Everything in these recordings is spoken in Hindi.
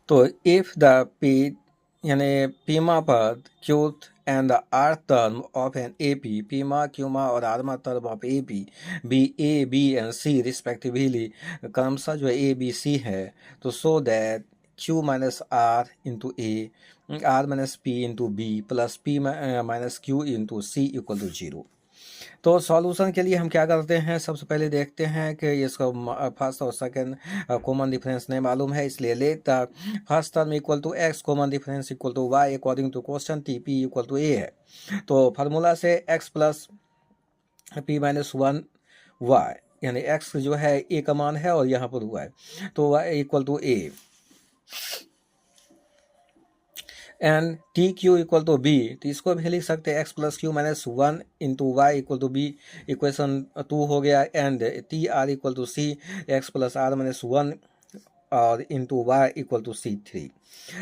तो इफ द पी यानी पीमा पद qth and the R term of an A P, पीमा क्यूमा और आरमा term of A P B A B and C respectively, क्रमशः जो ए बी सी है, तो so that Q minus R into A, R minus P into B plus P minus Q into C equal to 0। तो सॉल्यूशन के लिए हम क्या करते हैं, सबसे पहले देखते हैं कि इसका फर्स्ट और सेकंड कॉमन डिफरेंस नहीं मालूम है, इसलिए let the first term equal to X common difference equal to Y according to question T P equal to A है। तो फार्मूला से X plus P minus 1 Y, यानी एक्स जो है ए का मान है और यहाँ पर वाई, तो Y equal to A and T Q equal to B, तो इसको भी लिख सकते हैं X plus Q minus 1 into Y equal to B, equation 2 हो गया। And T R equal to C, X plus R minus 1 और into Y equal to C 3।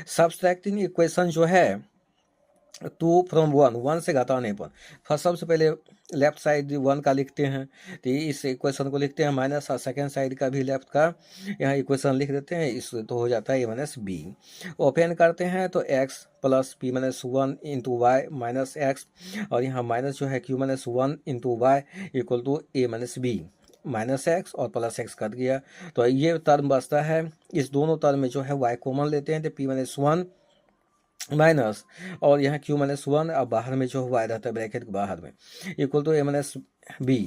Subtracting equation जो है 2 फ्रॉम 1 से घटाने पर, फर्स्ट सबसे पहले लेफ्ट साइड 1 का लिखते हैं, तो इस इक्वेशन को लिखते हैं माइनस, और सेकेंड साइड का भी लेफ्ट का यहाँ इक्वेशन लिख देते हैं, इस तो हो जाता है ए माइनस बी। ओपन करते हैं तो X plus P minus 1 into Y minus X, और यहाँ माइनस जो है Q minus 1 into Y equal to A minus B, minus X और प्लस एक्स कट गया, तो ये टर्म बचता है। इस दोनों टर्म में जो है वाई कॉमन लेते हैं, तो पी माइनस 1 माइनस और यहाँ क्यू माइनस 1, अब बाहर में जो वाई रहता है ब्रैकेट के बाहर में equal to A minus B.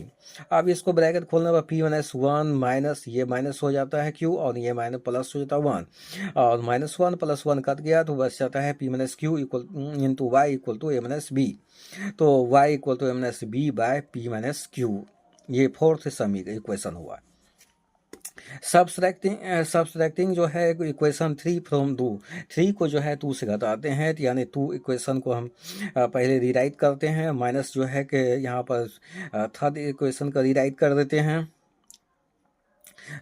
अब इसको ब्रैकेट खोलने पर पी माइनस 1 माइनस ये माइनस हो जाता है क्यू, और ये माइनस प्लस हो जाता है 1, और माइनस 1 प्लस 1 कट गया तो बच जाता है P minus Q equal into Y equal to A minus B. तो Y equal to A minus B by P minus Q, ये फोर्थ समीकरण इक्वेशन हुआ। सब्सट्रैक्टिंग जो है इक्वेशन 3 फ्रॉम 2, 3 को जो है 2 से घटाते हैं, तो यानी 2 इक्वेशन को हम पहले रीराइट करते हैं, माइनस जो है कि यहाँ पर थर्ड इक्वेशन का रीराइट कर देते हैं,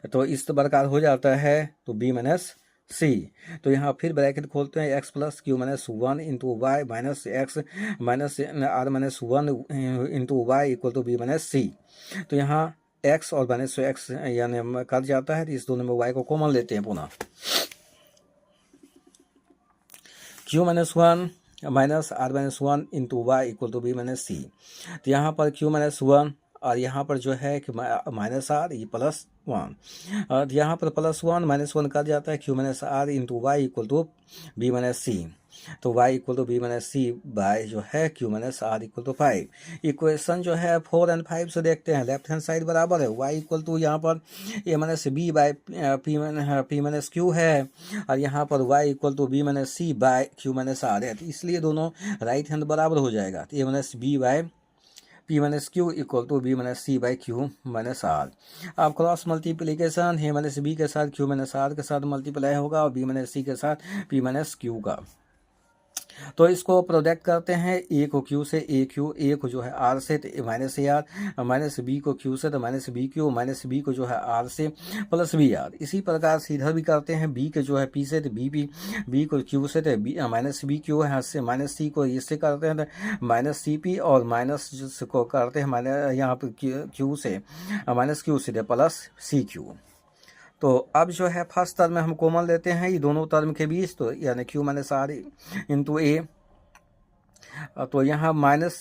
तो इस प्रकार हो जाता है, तो बी माइनस सी। तो यहाँ फिर ब्रैकेट खोलते हैं, X plus Q minus 1 into Y minus X minus R minus 1 into Y equal to B minus C. तो यहाँ एक्स और माइनस एक्स यानी कट जाता है, तो इस दोनों में वाई को कॉमन लेते हैं पुनः, Q minus 1 minus R minus 1 into Y equal to B minus C. तो यहाँ पर क्यू माइनस 1 और यहाँ पर जो है कि माइनस आर ये प्लस 1, और यहाँ पर प्लस 1 माइनस 1 कट जाता है, Q minus R into Y equal to B minus C. तो y equal to B minus C by जो है Q minus R equal to 5। Equation जो है 4 और 5 से देखते हैं, लेफ्ट हैंड साइड बराबर है, y इक्वल टू यहाँ पर A minus B by P minus Q है, और यहाँ पर y equal to B minus C by Q minus R है, तो इसलिए दोनों राइट हैंड बराबर हो जाएगा, तो A minus B by P minus Q equal to B minus C by Q minus R. अब cross multiplication A minus B के साथ क्यू माइनस आर के साथ मल्टीप्लाई होगा, और बी माइनस सी के साथ पी माइनस क्यू का, तो इसको प्रोडक्ट करते हैं, ए को क्यू से ए क्यू, ए को जो है आर से तो minus A R, minus B को क्यू से तो minus B Q, minus B को जो है आर से प्लस बी आर। इसी प्रकार से इधर भी करते हैं, बी के जो है पी से तो बी पी, बी को क्यू से तो माइनस बी क्यू है, से माइनस सी को इससे करते हैं तो माइनस सी पी, और माइनस को करते हैं माइनस यहाँ पर क्यू से माइनस क्यू से प्लस सी क्यू। तो अब जो है फर्स्ट टर्म में हम कॉमन लेते हैं ये दोनों टर्म के बीच, तो यानी Q minus R into A, तो यहाँ माइनस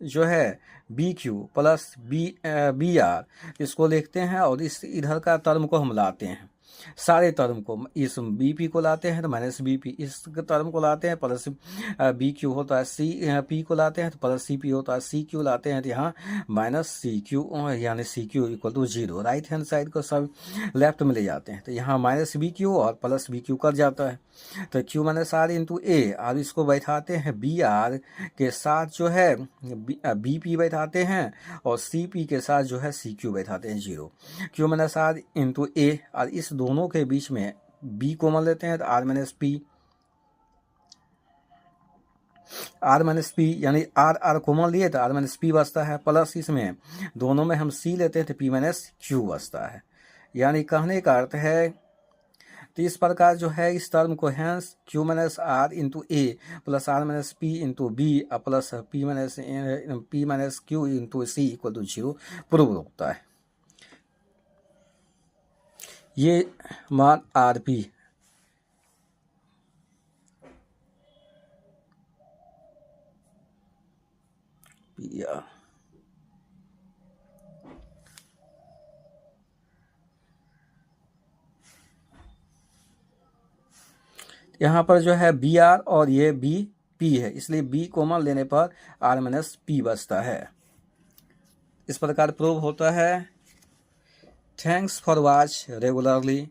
जो है B Q plus B R, इसको लिखते हैं, और इस इधर का टर्म को हम लाते हैं, सारे टर्म को, इस बी पी को लाते हैं तो माइनस बी पी, इस टर्म को लाते हैं प्लस बी क्यू होता है, सी पी को लाते हैं तो प्लस सी पी होता है, सी क्यू लाते हैं तो यहाँ माइनस सी क्यू, यानी C Q equal to 0। Right hand side को सब लेफ्ट में ले जाते हैं, तो यहाँ माइनस बी क्यू और प्लस बी क्यू कर जाता है, तो Q minus R into A, अब इसको बैठाते हैं बी आर के साथ जो है बी पी बैठाते हैं, और सी पी के साथ जो है सी क्यू बैठाते हैं 0, क्यू माइनस आर इंटू ए, और इस दोनों के बीच में बी कॉमन लेते हैं तो R minus P, R minus P यानी आर आर कॉमन लिए तो आर माइनस पी बचता है, प्लस इसमें दोनों में हम सी लेते हैं तो पी माइनस क्यू बचता है। यानी कहने का अर्थ है, तो इस प्रकार जो है इस टर्म को hence Q minus R into A plus R minus P into B plus P minus Q into C equal to 0 prove होता है। ये मान आर पी पी आर। यहाँ पर जो है बी आर और ये बी पी है, इसलिए बी कॉमन लेने पर आर माइनस पी बचता है। इस प्रकार प्रूव होता है। Thanks for watch regularly.